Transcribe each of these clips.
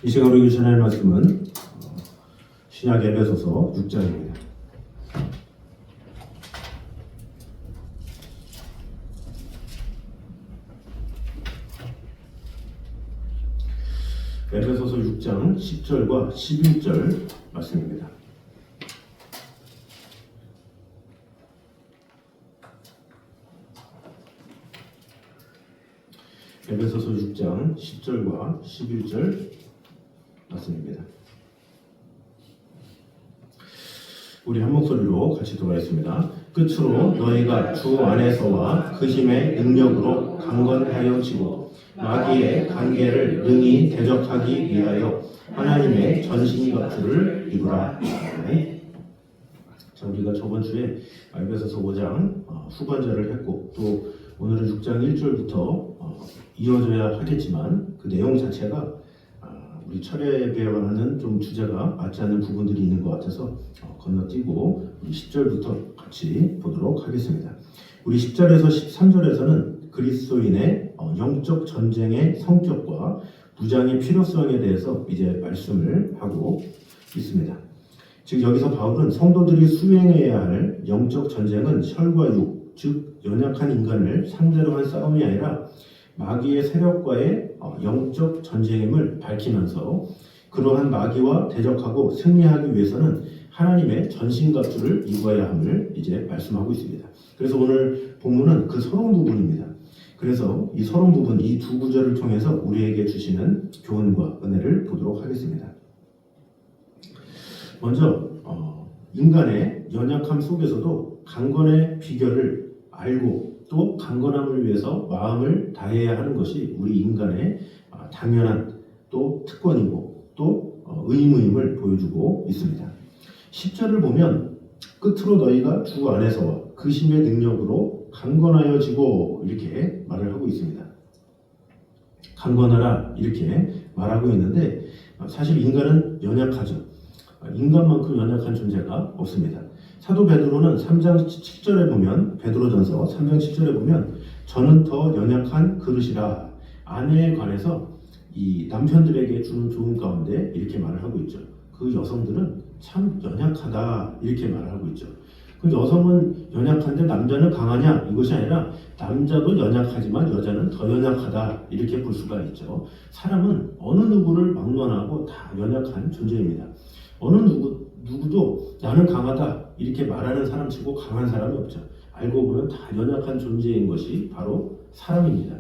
이 시간 우리 전할 말씀은 신약 에베소서 6장입니다. 에베소서 6장 10절과 11절 말씀입니다. 에베소서 6장 10절과 11절 말씀입니다. 우리 한 목소리로 같이 돌아있습니다. 끝으로 너희가 주 안에서와 그 힘의 능력으로 강건하여 지고 마귀의 관계를 능히 대적하기 위하여 하나님의 전신갑주를 입으라. 자, 우리가 저번 주에 에베소서 5장 후반절을 했고 또 오늘은 6장 1절부터 이어져야 하겠지만 그 내용 자체가 우리 철회 배워하는 좀 주제가 맞지 않는 부분들이 있는 것 같아서 건너뛰고 우리 10절부터 같이 보도록 하겠습니다. 우리 10절에서 13절에서는 그리스도인의 영적 전쟁의 성격과 무장의 필요성에 대해서 이제 말씀을 하고 있습니다. 즉 여기서 바울은 성도들이 수행해야 할 영적 전쟁은 혈과 육, 즉 연약한 인간을 상대로 한 싸움이 아니라 마귀의 세력과의 영적 전쟁임을 밝히면서 그러한 마귀와 대적하고 승리하기 위해서는 하나님의 전신갑주를 입어야 함을 이제 말씀하고 있습니다. 그래서 오늘 본문은 그 서론 부분입니다. 그래서 이 서론 부분, 이 두 구절을 통해서 우리에게 주시는 교훈과 은혜를 보도록 하겠습니다. 먼저 인간의 연약함 속에서도 강건의 비결을 알고 또 강건함을 위해서 마음을 다해야 하는 것이 우리 인간의 당연한 또 특권이고 또 의무임을 보여주고 있습니다. 10절을 보면 끝으로 너희가 주 안에서와 그 힘의 능력으로 강건하여지고 이렇게 말을 하고 있습니다. 강건하라 이렇게 말하고 있는데 사실 인간은 연약하죠. 인간만큼 연약한 존재가 없습니다. 사도 베드로는 3장 7절에 보면 베드로전서 3장 7절에 보면 저는 더 연약한 그릇이라 아내에 관해서 이 남편들에게 주는 조언 가운데 이렇게 말을 하고 있죠. 그 여성들은 참 연약하다 이렇게 말을 하고 있죠. 그 여성은 연약한데 남자는 강하냐 이것이 아니라 남자도 연약하지만 여자는 더 연약하다 이렇게 볼 수가 있죠. 사람은 어느 누구를 막론하고 다 연약한 존재입니다. 어느 누구도 나는 강하다 이렇게 말하는 사람치고 강한 사람이 없죠. 알고 보면 다 연약한 존재인 것이 바로 사람입니다.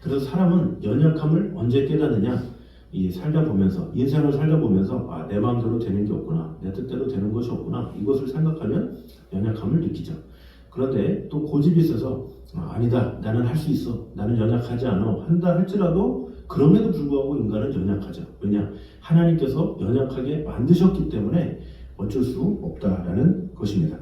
그래서 사람은 연약함을 언제 깨닫느냐? 살다 보면서 인생을 살다 보면서 내 마음대로 되는 게 없구나, 내 뜻대로 되는 것이 없구나 이것을 생각하면 연약함을 느끼죠. 그런데 또 고집이 있어서 아니다, 나는 할 수 있어, 나는 연약하지 않아 한다 할지라도 그럼에도 불구하고 인간은 연약하죠. 왜냐? 하나님께서 연약하게 만드셨기 때문에 어쩔 수 없다라는 것입니다.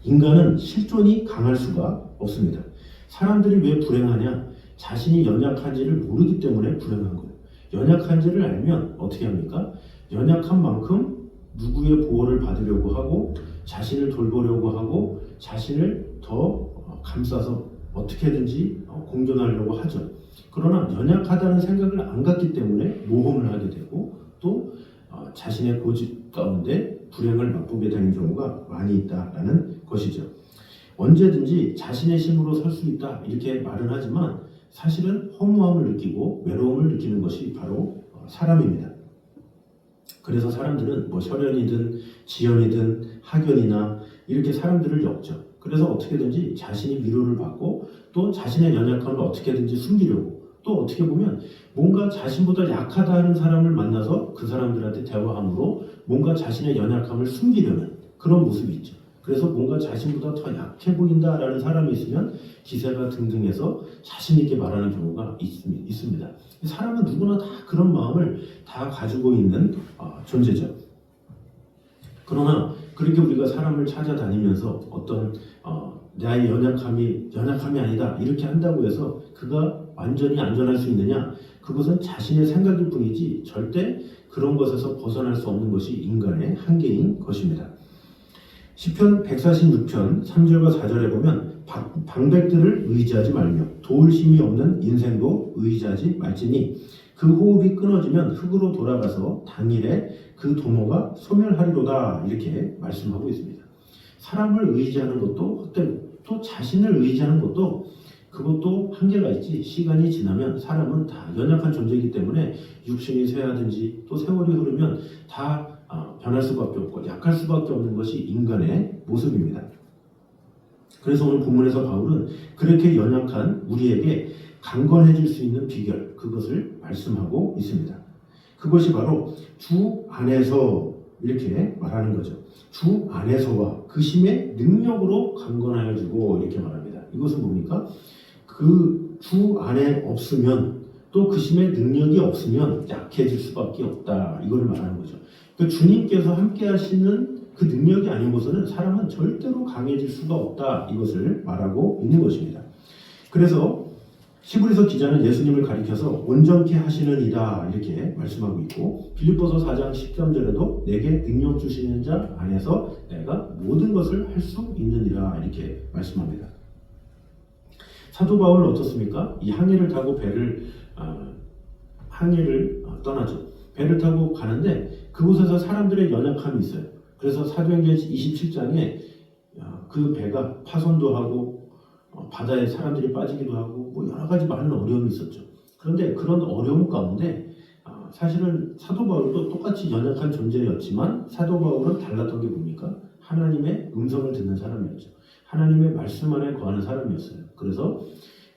인간은 실존이 강할 수가 없습니다. 사람들이 왜 불행하냐? 자신이 연약한지를 모르기 때문에 불행한 거예요. 연약한지를 알면 어떻게 합니까? 연약한 만큼 누구의 보호를 받으려고 하고 자신을 돌보려고 하고 자신을 더 감싸서 어떻게든지 공존하려고 하죠. 그러나 연약하다는 생각을 안 갖기 때문에 모험을 하게 되고 또 자신의 고집 가운데 불행을 맛보게 되는 경우가 많이 있다라는 것이죠. 언제든지 자신의 힘으로 설 수 있다 이렇게 말은 하지만 사실은 허무함을 느끼고 외로움을 느끼는 것이 바로 사람입니다. 그래서 사람들은 혈연이든 지연이든 학연이나 이렇게 사람들을 엮죠. 그래서 어떻게든지 자신이 위로를 받고 또 자신의 연약함을 어떻게든지 숨기려고 또 어떻게 보면 뭔가 자신보다 약하다 하는 사람을 만나서 그 사람들한테 대화함으로 뭔가 자신의 연약함을 숨기려는 그런 모습이 있죠. 그래서 뭔가 자신보다 더 약해 보인다라는 사람이 있으면 기세가 등등해서 자신 있게 말하는 경우가 있습니다. 사람은 누구나 다 그런 마음을 다 가지고 있는 존재죠. 그러나 그렇게 우리가 사람을 찾아다니면서 어떤 나의 연약함이 아니다 이렇게 한다고 해서 그가 완전히 안전할 수 있느냐? 그것은 자신의 생각일 뿐이지 절대 그런 것에서 벗어날 수 없는 것이 인간의 한계인 것입니다. 시편 146편 3절과 4절에 보면 방백들을 의지하지 말며 도울 힘이 없는 인생도 의지하지 말지니 그 호흡이 끊어지면 흙으로 돌아가서 당일에 그 도모가 소멸하리로다 이렇게 말씀하고 있습니다. 사람을 의지하는 것도 헛되고 또 자신을 의지하는 것도 그것도 한계가 있지. 시간이 지나면 사람은 다 연약한 존재이기 때문에 육신이 쇠하든지 또 세월이 흐르면 다 변할 수밖에 없고 약할 수밖에 없는 것이 인간의 모습입니다. 그래서 오늘 본문에서 바울은 그렇게 연약한 우리에게 강건해질 수 있는 비결, 그것을 말씀하고 있습니다. 그것이 바로 주 안에서 이렇게 말하는 거죠. 주 안에서와 그 힘의 능력으로 강건하여지고 이렇게 말합니다. 이것은 뭡니까? 그 주 안에 없으면 또 그 힘의 능력이 없으면 약해질 수밖에 없다. 이걸 말하는 거죠. 그러니까 주님께서 함께 하시는 그 능력이 아니고서는 사람은 절대로 강해질 수가 없다. 이것을 말하고 있는 것입니다. 그래서 히브리서 기자는 예수님을 가리켜서 온전케 하시는 이다 이렇게 말씀하고 있고 빌립보서 4장 13절에도 내게 능력 주시는 자 안에서 내가 모든 것을 할 수 있느니라 이렇게 말씀합니다. 사도 바울은 어떻습니까? 이 항해를 타고 항해를 떠나죠. 배를 타고 가는데 그곳에서 사람들의 연약함이 있어요. 그래서 사도행전 27장에 그 배가 파손도 하고 바다에 사람들이 빠지기도 하고 뭐 여러 가지 많은 어려움이 있었죠. 그런데 그런 어려움 가운데 사실은 사도 바울도 똑같이 연약한 존재였지만 사도 바울은 달랐던 게 뭡니까? 하나님의 음성을 듣는 사람이었죠. 하나님의 말씀 안에 거하는 사람이었어요. 그래서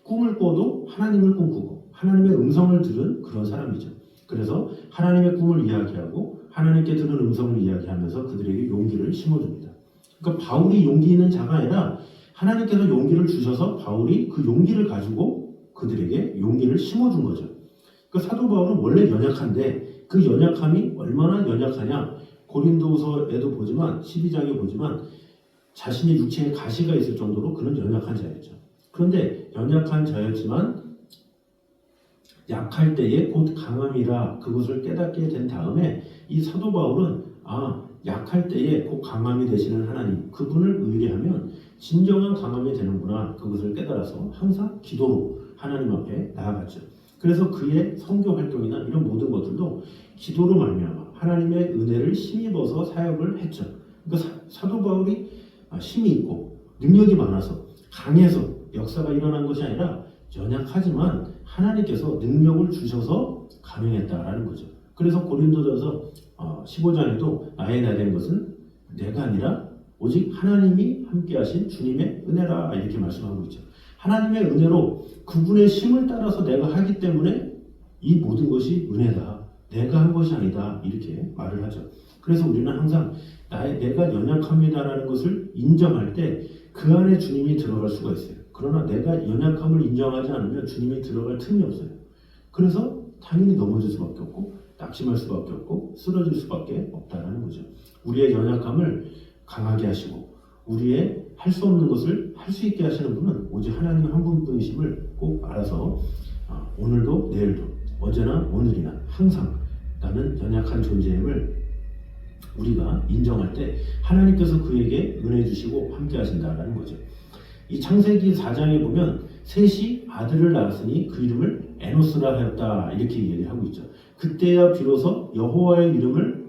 꿈을 꿔도 하나님을 꿈꾸고 하나님의 음성을 들은 그런 사람이죠. 그래서 하나님의 꿈을 이야기하고 하나님께 들은 음성을 이야기하면서 그들에게 용기를 심어줍니다. 그러니까 바울이 용기 있는 자가 아니라 하나님께서 용기를 주셔서 바울이 그 용기를 가지고 그들에게 용기를 심어준 거죠. 그러니까 사도 바울은 원래 연약한데 그 연약함이 얼마나 연약하냐 고린도서에도 보지만 12장에 보지만 자신의 육체에 가시가 있을 정도로 그는 연약한 자였죠. 그런데 연약한 자였지만 약할 때에 곧 강함이라 그것을 깨닫게 된 다음에 이 사도 바울은 약할 때에 곧 강함이 되시는 하나님 그분을 의뢰하면 진정한 강함이 되는구나 그것을 깨달아서 항상 기도로 하나님 앞에 나아갔죠. 그래서 그의 선교 활동이나 이런 모든 것들도 기도로 말미암아 하나님의 은혜를 힘입어서 사역을 했죠. 그러니까 사도 바울이 힘이 있고 능력이 많아서 강해서 역사가 일어난 것이 아니라 연약하지만 하나님께서 능력을 주셔서 가능했다라는 거죠. 그래서 고린도전서 15장에도 나의 된 것은 내가 아니라 오직 하나님이 함께하신 주님의 은혜라 이렇게 말씀하고 있죠. 하나님의 은혜로 그분의 힘을 따라서 내가 하기 때문에 이 모든 것이 은혜다. 내가 한 것이 아니다. 이렇게 말을 하죠. 그래서 우리는 항상 내가 연약합니다라는 것을 인정할 때 그 안에 주님이 들어갈 수가 있어요. 그러나 내가 연약함을 인정하지 않으면 주님이 들어갈 틈이 없어요. 그래서 당연히 넘어질 수밖에 없고 낙심할 수밖에 없고 쓰러질 수밖에 없다라는 거죠. 우리의 연약함을 강하게 하시고 우리의 할 수 없는 것을 할 수 있게 하시는 분은 오직 하나님 한 분뿐이심을 꼭 알아서 오늘도 내일도 어제나 오늘이나 항상 나는 연약한 존재임을 우리가 인정할 때 하나님께서 그에게 은혜 주시고 함께 하신다라는 거죠. 이 창세기 4장에 보면 셋이 아들을 낳았으니 그 이름을 에노스라 하였다 이렇게 얘기를 하고 있죠. 그때야 비로소 여호와의 이름을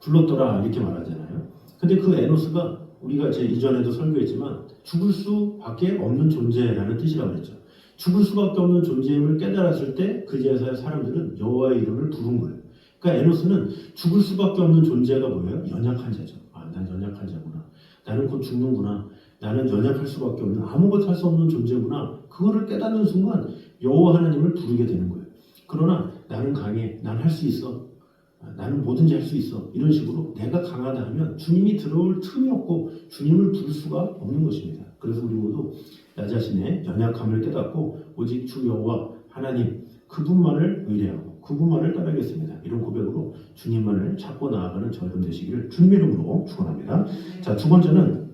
불렀더라 이렇게 말하잖아요. 근데 그 에노스가 우리가 제 이전에도 설교했지만 죽을 수밖에 없는 존재라는 뜻이라고 그랬죠. 죽을 수밖에 없는 존재임을 깨달았을 때 그제서야 사람들은 여호와의 이름을 부른 거예요. 그러니까 에노스는 죽을 수밖에 없는 존재가 뭐예요? 연약한 자죠. 난 연약한 자구나. 나는 곧 죽는구나. 나는 연약할 수밖에 없는 아무것도 할 수 없는 존재구나. 그거를 깨닫는 순간 여호와 하나님을 부르게 되는 거예요. 그러나 나는 강해. 난 할 수 있어. 나는 뭐든지 할 수 있어. 이런 식으로 내가 강하다 하면 주님이 들어올 틈이 없고 주님을 부를 수가 없는 것입니다. 그래서 우리 모두 나 자신의 연약함을 깨닫고 오직 주 여호와 하나님 그분만을 의뢰하고 그분만을 따르겠습니다. 이런 고백으로 주님만을 찾고 나아가는 저 여러분 되시기를 주님의 이름으로 축원합니다. 자, 두 번째는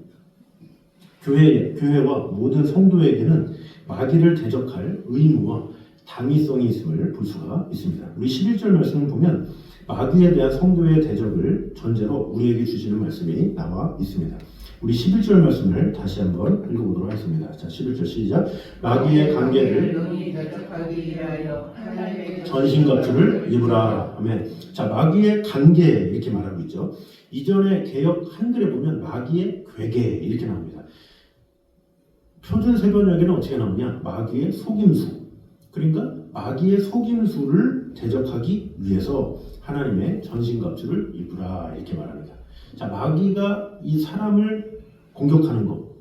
교회와 모든 성도에게는 마귀를 대적할 의무와 당위성이 있음을 볼 수가 있습니다. 우리 11절 말씀을 보면 마귀에 대한 성도의 대적을 전제로 우리에게 주시는 말씀이 나와 있습니다. 우리 11절 말씀을 다시 한번 읽어보도록 하겠습니다. 자, 11절 시작. 마귀의 관계를 전신갑주를 입으라. 아멘. 자, 마귀의 관계 이렇게 말하고 있죠. 이전에 개역 한글에 보면 마귀의 괴계 이렇게 나옵니다. 표준 세번역에는 어떻게 나오냐? 마귀의 속임수. 그러니까 마귀의 속임수를 대적하기 위해서 하나님의 전신갑주를 입으라 이렇게 말합니다. 자, 마귀가 이 사람을 공격하는 것,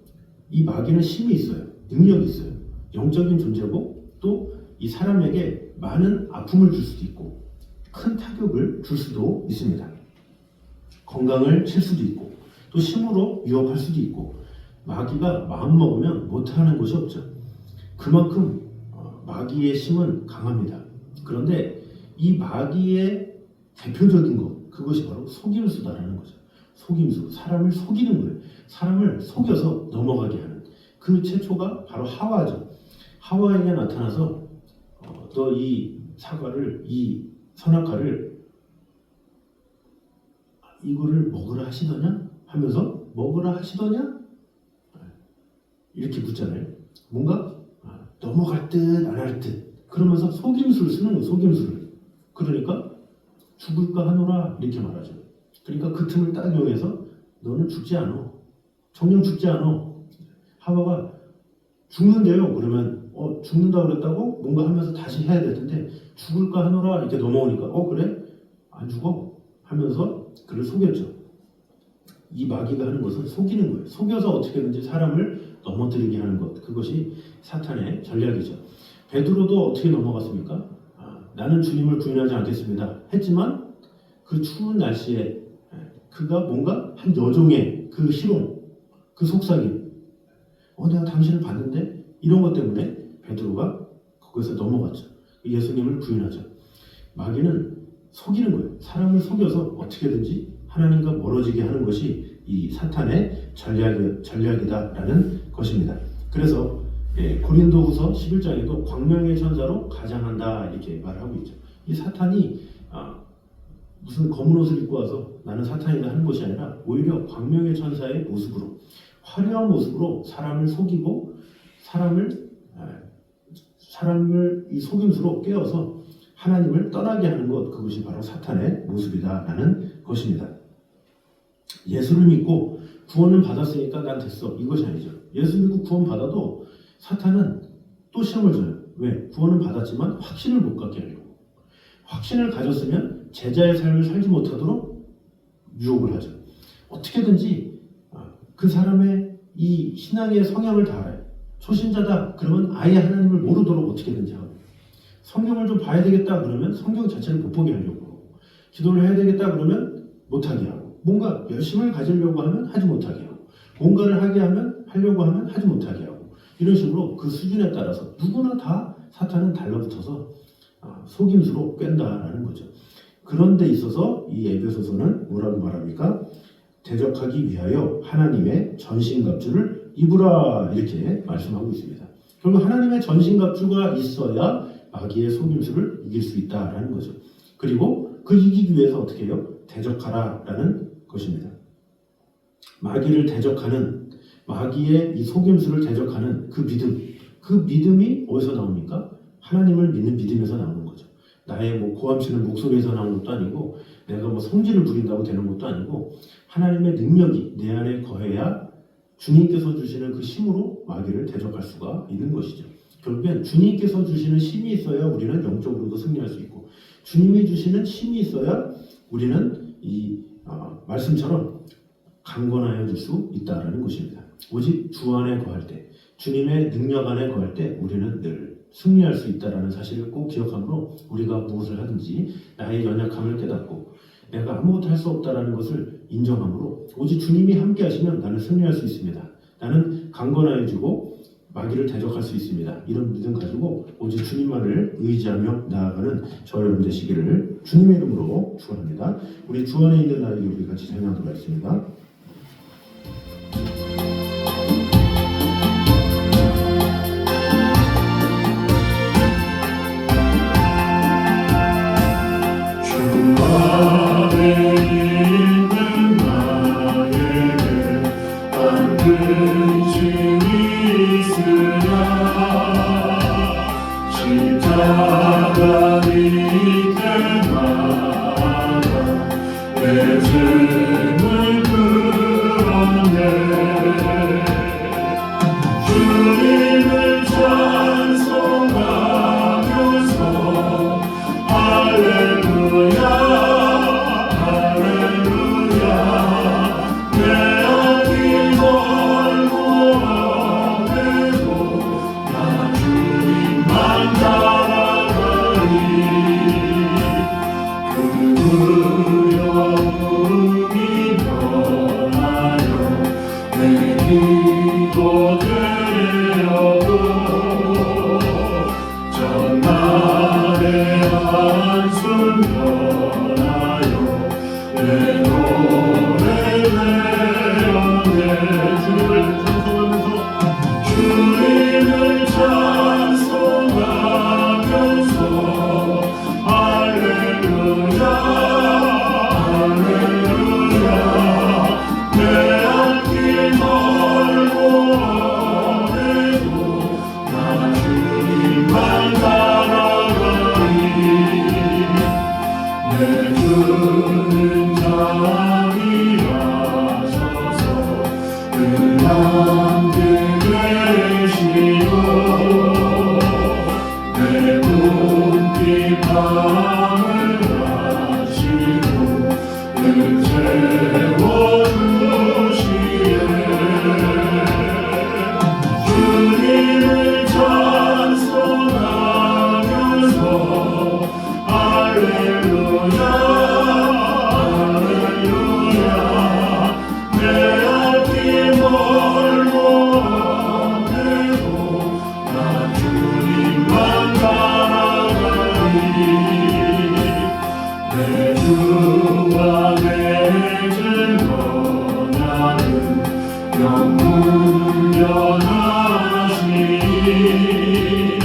이 마귀는 힘이 있어요. 능력이 있어요. 영적인 존재고 또 이 사람에게 많은 아픔을 줄 수도 있고 큰 타격을 줄 수도 있습니다. 건강을 칠 수도 있고 또 힘으로 위협할 수도 있고 마귀가 마음먹으면 못하는 것이 없죠. 그만큼 마귀의 힘은 강합니다. 그런데 이 마귀의 대표적인 것, 그것이 바로 속임수다라는 거죠. 속임수, 사람을 속이는 거예요. 사람을 속여서 넘어가게 하는 그 최초가 바로 하와죠. 하와에게 나타나서 너 이 사과를, 이 선악과를 이거를 먹으라 하시더냐? 하면서 먹으라 하시더냐? 이렇게 묻잖아요. 뭔가 넘어갈 듯 안 할 듯 그러면서 속임수를 쓰는 거예요. 속임수를. 그러니까 죽을까 하노라 이렇게 말하죠. 그러니까 그 틈을 딱 이용해서 너는 죽지 않아. 정녕 죽지 않아. 하와가 죽는데요. 그러면 죽는다고 그랬다고 뭔가 하면서 다시 해야 될 텐데 죽을까 하노라 이렇게 넘어오니까 그래? 안 죽어? 하면서 그를 속였죠. 이 마귀가 하는 것은 속이는 거예요. 속여서 어떻게든지 사람을 넘어뜨리게 하는 것. 그것이 사탄의 전략이죠. 베드로도 어떻게 넘어갔습니까? 나는 주님을 부인하지 않겠습니다. 했지만 그 추운 날씨에 그가 뭔가 한 여종의 그 희롱, 그 속삭임, 내가 당신을 봤는데 이런 것 때문에 베드로가 거기서 넘어갔죠. 예수님을 부인하죠. 마귀는 속이는 거예요. 사람을 속여서 어떻게든지 하나님과 멀어지게 하는 것이 이 사탄의 전략이다라는 것입니다. 그래서 고린도후서 11장에도 광명의 천사로 가장한다 이렇게 말을 하고 있죠. 이 사탄이 무슨 검은 옷을 입고 와서 나는 사탄이다 하는 것이 아니라 오히려 광명의 천사의 모습으로 화려한 모습으로 사람을 속이고 사람을 이 속임수로 깨어서 하나님을 떠나게 하는 것, 그것이 바로 사탄의 모습이다라는 것입니다. 예수를 믿고 구원을 받았으니까 난 됐어, 이것이 아니죠. 예수 믿고 구원 받아도 사탄은 또 시험을 줘요. 왜? 구원은 받았지만 확신을 못 갖게 하려고. 확신을 가졌으면 제자의 삶을 살지 못하도록 유혹을 하죠. 어떻게든지 그 사람의 이 신앙의 성향을 다 알아요. 초신자다 그러면 아예 하나님을 모르도록 어떻게든지 하고, 성경을 좀 봐야 되겠다 그러면 성경 자체를 못 보게 하려고 하고, 기도를 해야 되겠다 그러면 못하게 하고, 뭔가 열심을 가지려고 하면 하지 못하게 하고, 뭔가를 하려고 하면 하지 못하게 하고, 이런 식으로 그 수준에 따라서 누구나 다 사탄은 달라붙어서 속임수로 깬다라는 거죠. 그런 데 있어서 이 에베소서는 뭐라고 말합니까? 대적하기 위하여 하나님의 전신갑주를 입으라 이렇게 말씀하고 있습니다. 결국 하나님의 전신갑주가 있어야 마귀의 속임수를 이길 수 있다라는 거죠. 그리고 그 이기기 위해서 어떻게 해요? 대적하라라는 것입니다. 마귀를 대적하는, 마귀의 이 속임수를 대적하는 그 믿음, 그 믿음이 어디서 나옵니까? 하나님을 믿는 믿음에서 나오는 거죠. 나의 고함치는 목소리에서 나오는 것도 아니고, 내가 성질을 부린다고 되는 것도 아니고, 하나님의 능력이 내 안에 거해야 주님께서 주시는 그 힘으로 마귀를 대적할 수가 있는 것이죠. 결국엔 주님께서 주시는 힘이 있어야 우리는 영적으로도 승리할 수 있고, 주님이 주시는 힘이 있어야 우리는 이 말씀처럼 강건하여 줄 수 있다는 것입니다. 오직 주 안에 거할 때, 주님의 능력 안에 거할 때 우리는 늘 승리할 수 있다는 사실을 꼭 기억함으로 우리가 무엇을 하든지 나의 연약함을 깨닫고 내가 아무것도 할 수 없다는 것을 인정함으로 오직 주님이 함께 하시면 나는 승리할 수 있습니다. 나는 강건하여 주고 마귀를 대적할 수 있습니다. 이런 믿음 가지고 오직 주님만을 의지하며 나아가는 저 여러분 되시기를 주님의 이름으로 축원합니다. 우리 주 안에 있는 나에게 우리 같이 찬양하도록 하겠습니다. 주 안에 있는 나에게 주와 맺은 언약은 영원하시니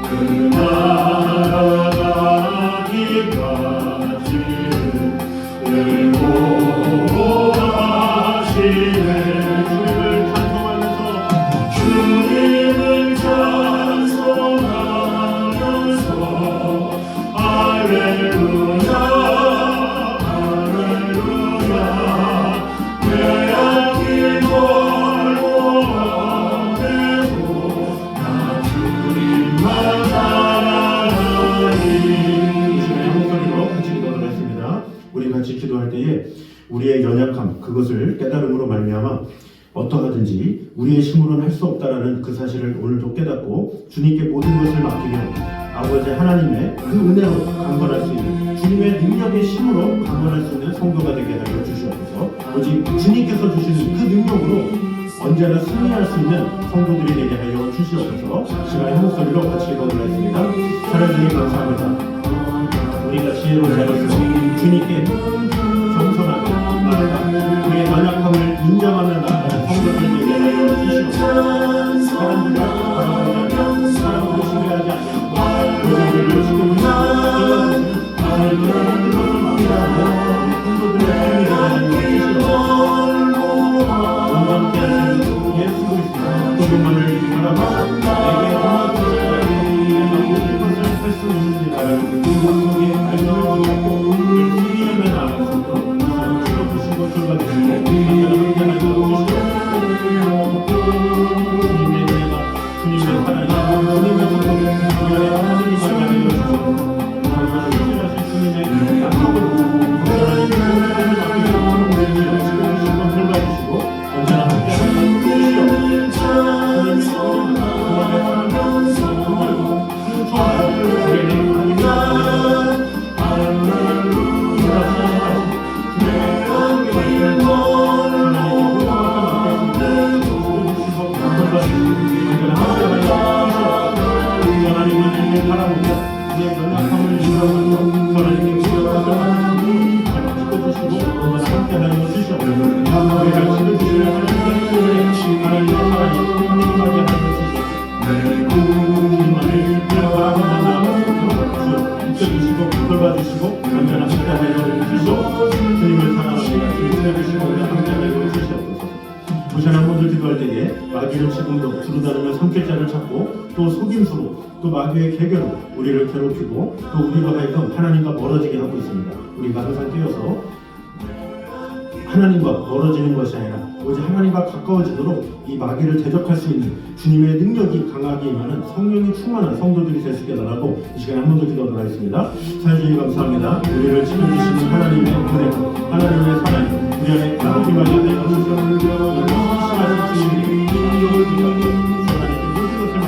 그 나라 가기까지는 보호하시네. 주님을 찬송하면서 할렐루야 할렐루야 내 앞길 멀고 어디고 나 주님만 따라가니. 목소리로 같이 기도를 했습니다. 우리 같이 기도할 때에 우리의 연약함 그것을 깨달음으로 말미암아 어떠하든지 우리의 힘으로는 할 수 없다라는 그 사실을 오늘도 깨닫고 주님께 모든 것을 맡기며 아버지 하나님의 그 은혜로 강건할 수 있는 주님의 능력의 힘으로 강건할 수 있는 성도가 되게 하여 주시옵소서. 오직 주님께서 주시는 그 능력으로 언제나 승리할 수 있는 성도들이 되게 하여 주시옵소서. 시간의 한 목소리로 같이 기도를 했습니다. 사랑해 주님 감사합니다. 우리가 지혜로운 자로서 주님께 겸손하게 나아가 우리의 연약함을 인정하며 나아가는 성도들 되게 하여 주시옵소서. 사람들과 바라보지 않고 사람들을 신뢰하지 않고 고생들을 지키고 성도들의 삶이 되게 하여 주시옵소서. 온전케 하시는 예수 그리스도 그분만을 바라봐 내게 모든 것을 할 수 있는지 바라는 그 속에 알면을 주고 승리하며 나아갈 수 있도록 주시고 돌봐주시고 주님의 은혜가 주님의 사랑이 주님의 성공이 우리의 하나님이 만나게 해주시고 주님의 약속으로 하나님의 은혜를 맡기고 돌봐주시고 언제나 함께하는 돌봐주시고 언제나 함께하여 주시고 주님을 사랑합니다. 주님을 주시고 함께하여 주시옵소서. 부산한 분들 기도할 때에 마귀는 지금도 두루다니며 선택자를 찾고 또 속임수로 또 마귀의 계계로 우리를 괴롭히고 또 우리로 하여금 하나님과 멀어지게 하고 있습니다. 우리가 항상 깨어서 하나님과 멀어지는 것이 아니라 오직 하나님과 가까워지도록 이 마귀를 대적할 수 있는 주님의 능력이 강하게 임하는 성령이 충만한 성도들이 될 수 있게 달라고 이 시간에 한 번 더 기도하도록 하겠습니다. 사랑주님 감사합니다. 우리를 지켜주시는 하나님의 은혜, 하나님의 사랑, 우리 안에 강하게 말려내 주시옵소서. 신실하신 주님이 능력을 기뻐하고 하나님께 모든 것을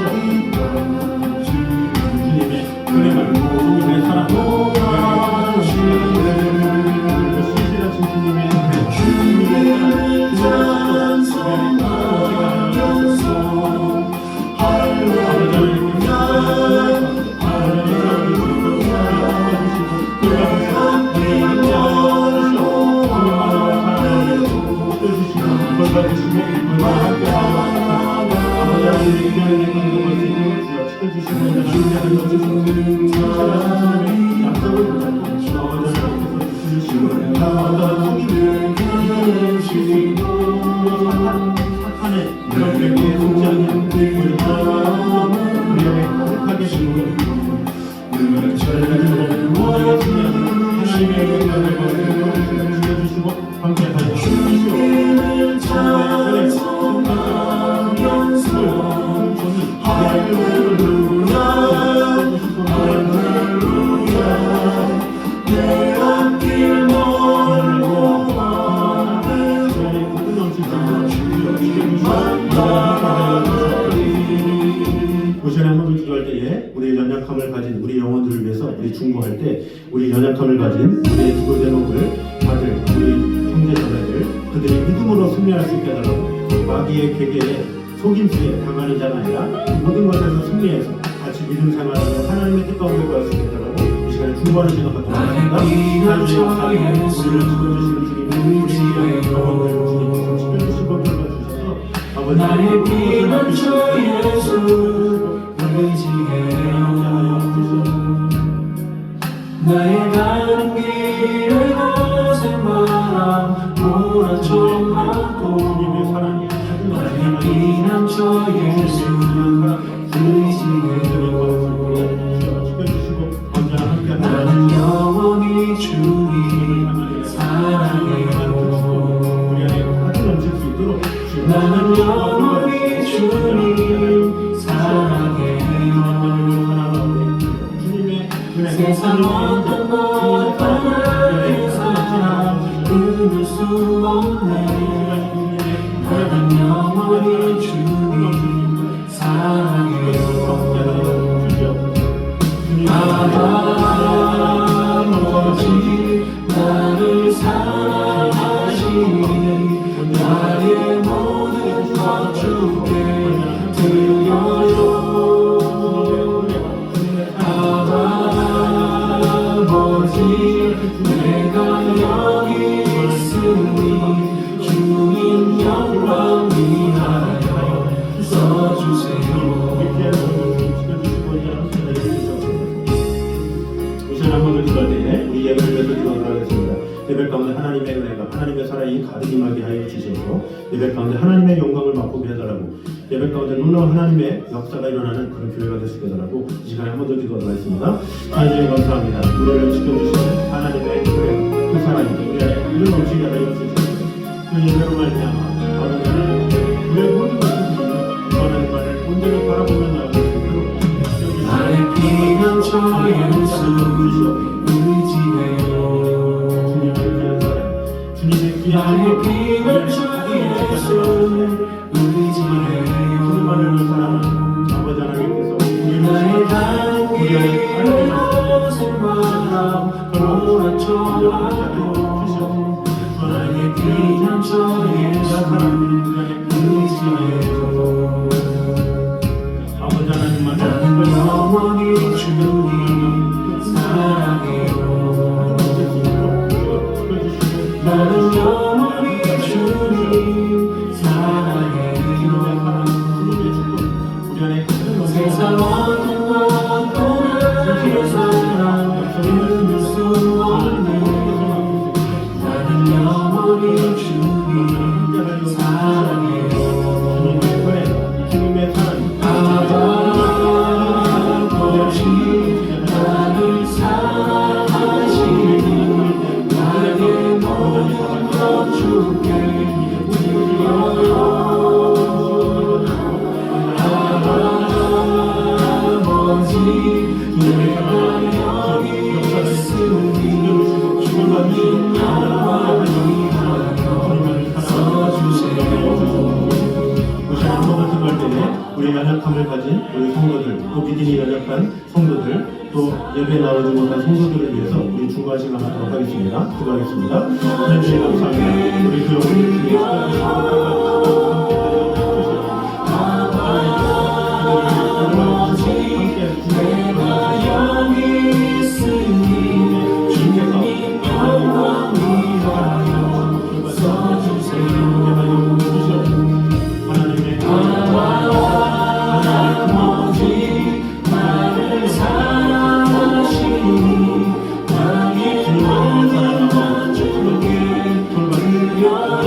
맡깁니다. 주님의 은혜만, 주님의 사랑, 우리의 연약함을 가진 우리 영혼들을 위해서 우리 중보할 때 우리 연약함을 가진 우리의 기도 제목을 받을 우리 형제 자매들 그들이 믿음으로 승리할 수 있게 해달라고 마귀의 계계에 속임수에 당하는 자가 아니라 모든 것에서 승리해서 같이 믿음 생활은 하나님의 뜻 가운데 거였습니다라고 이 시간에 충고하는 시간 갖도록 하겠습니다. 하나님의 역사에 우리를 지켜주시는 주님의 우리의 영혼을 주님께서 지켜주시고 돌봐주셔서 아버지 나의 피난처 예수 의지해요. 나의 가는 길에 거센 바람 몰아쳐가고 주님의 사랑이 나의 피난처 예수 의지해요. 지켜주시고 언제나 함께하는 나는 영원히 주님 사랑해요. 우리 안에 가득 넘칠 수 있도록 나는 영원히 주님 사랑해요. 세상 어떤 것 하나의 사랑 끊을 수 없네. 나는 영원히 주님 사랑해요. 아버지 나를 사랑하시니 나의 모든 것 주께 드려요. 아버지 내가 여기 있으니 주님 영광 위하여 써주세요. 한번 기도할 때에 우리 예배를 맺어 기도하도록 하겠습니다. 예배 가운데 하나님의 은혜가 하나님의 사랑이 가득 임하게 하여 주시고 예배 가운데 하나님의 영광을 맛보게 해달라고 예배 가운데 놀라운 하나님의 역사가 일어나는 그런 교회가 될 수 있게 해달라고 이 시간에 한번 더 기도하도록 하겠습니다. 하나님 감사합니다. 우리를 지켜주시는 하나님의 교회 그 사랑이 우리 안에 이런 넘치게 하여 주시옵소서. 그 예배로 말미암아 어느 날에 우리의 모든 것을 주시는 하나님만을 온전히 바라보며 나아갈 수 있도록 나의 피난처 예수 의지해요. 나의 피난처 예수 의지해요. 나의 가는 길에 거센 바람 몰아쳐와도 나의 피난처 예수 의지해요. 나는 영원히 주님 사랑해요. 나는 영원히 주님 사랑해요. 세상 어떤 것도 나의 사랑 끊을 수 없네. 나는 영원히 주님 사랑해요. 나를 사랑하시니 나의 모든 것 주께 드려요. 아버지 내가 여기 있으니 주님 영광 위하여 써주세요. 우리 연약함을 가진 우리 성도들, 또 믿음이 연약한 성도들, 또 예배 나오지 못한 성도들을 위해서 우리 중간 시간 하도록 하겠습니다. 기도하겠습니다. 하나님 감사합니다. 우리 그 영혼을 주님 내가 여기 있으니 주님 영광 위하여 써주세요. 아버지 나를 사랑하시니 나의 모든 것 주께 드려요.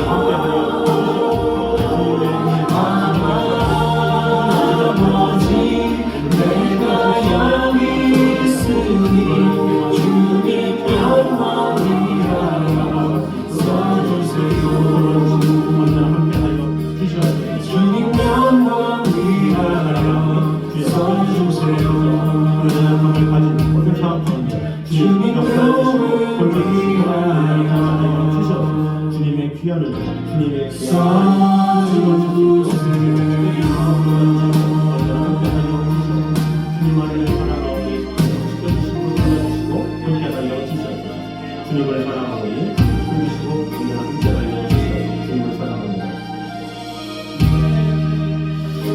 아버지 내가 여기 있으니 주님 영광 위하여 써주세요. 주님 영광 위하여 써주세요. 주님 영광을 위하여 주님의 귀한 은혜, 주님의 써주세요. 주님만을 사랑하오니 지켜주시고 함께하여 주시옵소서. 주님을 사랑하오니 지켜주시고 함께하여 주시옵소서. 주님을 사랑합니다.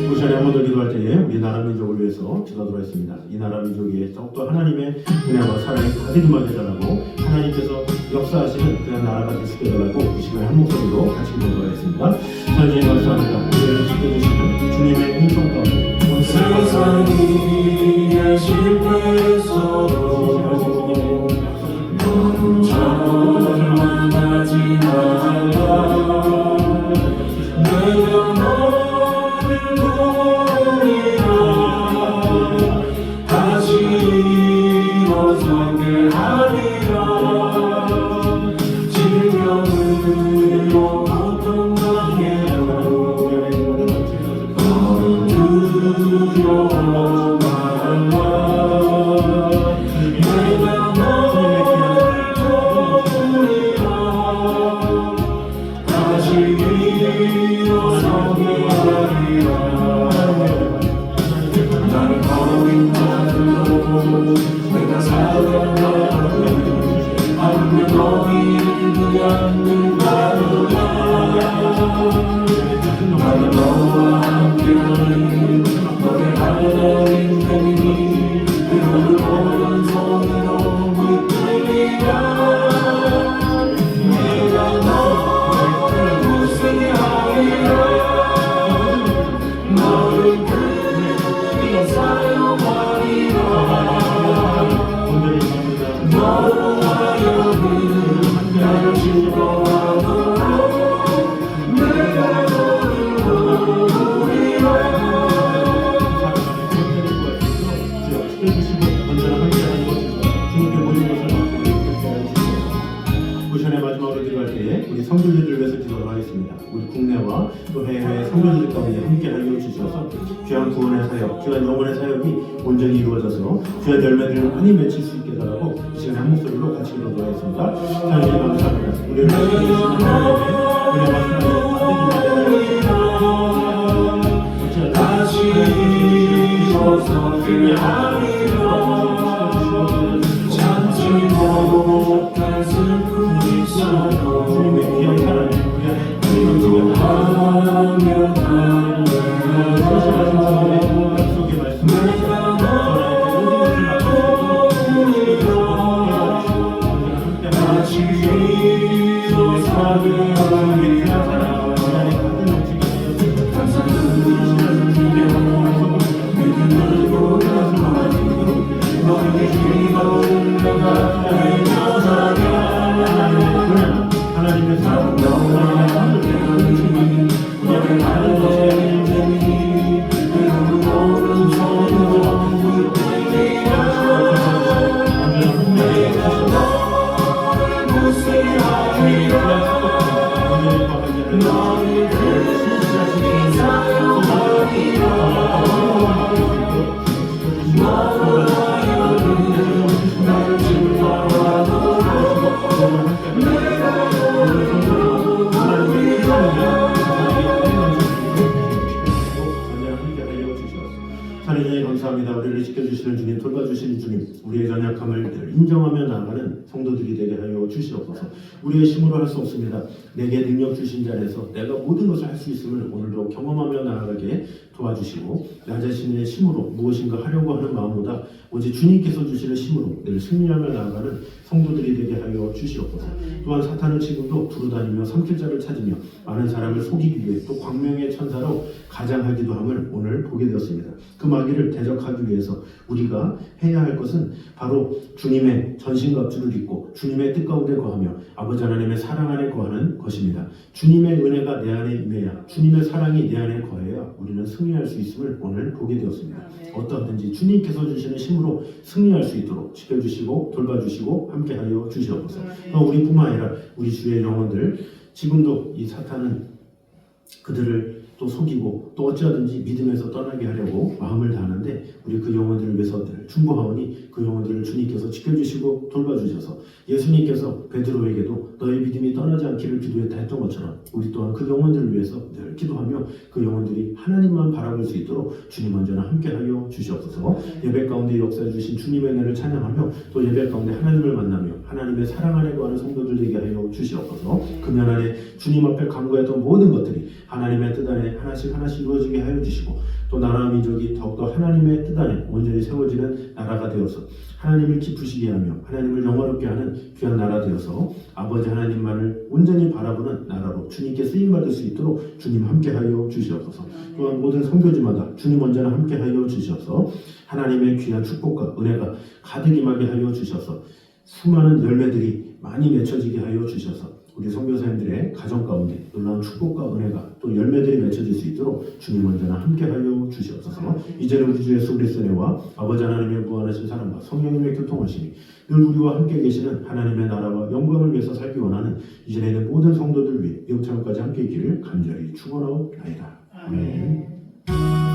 우리 자리 한번 더 기도할 기도할 때에 우리 나라 민족을 위해서 기도하도록 하겠습니다. 이 나라 민족이 더욱더 하나님의 은혜와 사랑이 가득 임하게 해달라고, 하나님께서 역사하시는 그런 나라가 될 수 있게 해달라고 이 시간에 한 목소리로 같이 기도하도록 하겠습니다. 하나님 감사합니다. 우리를 지켜주시는 주님의 은총 가운데 온 세상이 실패했어도 절망하지 말라. 내가 너를 보리라. 다시 일어서게 하리라. 질병으로 고통당해도 두려워 말라. 내가 너를 보리라. 다시 일어서게 하리라. 나는 걸어인 자들로 내가 살아나고 하루에 너희를 위한 나루라. 나는 너와 함께하니 너의 하나님 되니 너를 오른손으로 붙들리라. 내가 너를 구세하리라. 너를 크게 사용하리라. 너로 하여금 나를 즐거워하도록 내가 너를 보리라. 부션의 마지막으로 기도할 때에 우리 성도들을 위해서 기도를 하겠습니다. 우리 국내와 또 해외 성도들 가운데 함께하여 주셔서 귀한 구원의 사역, 귀한 영혼의 사역이 온전히 이루어져서 귀한 열매들을 많이 맺힐 수 있게 해달라고 이 시간에 한 목소리로 같이 기도를 하겠습니다. 하나님 감사합니다. 우리를 지켜주시는 하나님의 은혜와 사랑이 다시 일어서게 하리라. 참지 못할 슬픔이 있어도 주님의 귀한 사랑이 기도하며 약속의 말씀을 다시 일어서게 하리라. 하나님의 사랑, 하나님 감사합니다. 우리를 지켜주시는 주님, 돌봐주시는 주님, 우리의 연약함을 늘 인정하며 나아가는 성도들이 되게 하여 주시옵소서. 우리의 힘으로 할 수 없습니다. 내게 능력 주신 자리에서 내가 모든 것을 할 수 있음을 오늘도 경험하며 나아가게 도와주시고, 나 자신의 힘으로 무엇인가 하려고 하는 마음보다 오직 주님께서 주시는 힘으로 늘 승리하며 나아가는 성도들이 되게 하여 주시옵소서. 또한 사탄은 지금도 두루다니며 삼킬 자를 찾으며 많은 사람을 속이기 위해 또 광명의 천사로 가장하기도 함을 오늘 보게 되었습니다. 그 마귀를 대적하기 위해서 우리가 해야 할 것은 바로 주님의 전신갑주를 입고 주님의 뜻 가운데 거하며 아버지 하나님의 사랑 안에 거하는 것입니다. 주님의 은혜가 내 안에 임해야, 주님의 사랑이 내 안에 거해야 우리는 승리할 수 있음을 오늘 보게 되었습니다. 어떠하든지 주님께서 주시는 힘으로 승리할 수 있도록 지켜주시고 돌봐주시고 함께하여 주시옵소서. 우리뿐만 아니라 우리 주의 영혼들, 지금도 이 사탄은 그들을 또 속이고 또 어찌하든지 믿음에서 떠나게 하려고 마음을 다하는데 우리 그 영혼들을 위해서 늘 충고하오니 그 그 영혼들을 주님께서 지켜주시고 돌봐주셔서 예수님께서 베드로에게도 너의 믿음이 떠나지 않기를 기도했다 했던 것처럼 우리 또한 그 영혼들을 위해서 늘 기도하며 그 영혼들이 하나님만 바라볼 수 있도록 주님 언제나 함께하여 주시옵소서. 예배 가운데 역사해 주신 주님의 은혜를 찬양하며 또 예배 가운데 하나님을 만나며 하나님의 사랑 안에 거하는 성도들 되게 하여 주시옵소서. 금연 안에 주님 앞에 간구했던 모든 것들이 하나님의 뜻 안에 하나씩 이루어지게 하여 주시고 또 나라 민족이 더욱더 하나님의 뜻 안에 온전히 세워지는 나라가 되어서 하나님을 기쁘시게 하며 하나님을 영화롭게 하는 귀한 나라 되어서 아버지 하나님만을 온전히 바라보는 나라로 주님께 쓰임받을 수 있도록 주님 함께하여 주시옵소서. 또한 모든 선교지마다 주님 언제나 함께하여 주시옵소서. 하나님의 귀한 축복과 은혜가 가득 임하게 하여 주셔서 수많은 열매들이 많이 맺혀지게 하여 주셔서 우리 선교사님들의 가정 가운데 놀라운 축복과 은혜가 또 열매들이 맺혀질 수 있도록 주님 언제나 함께하여 주시옵소서. 이제는 우리 주 예수 그리스도의 은혜와 아버지 하나님의 무한하신 사랑과 성령님의 교통하심이 늘 우리와 함께 계시는 하나님의 나라와 영광을 위해서 살기 원하는 이전에 있는 모든 성도들 위해 영창까지 함께 있기를 간절히 축원하옵나이다. 아멘.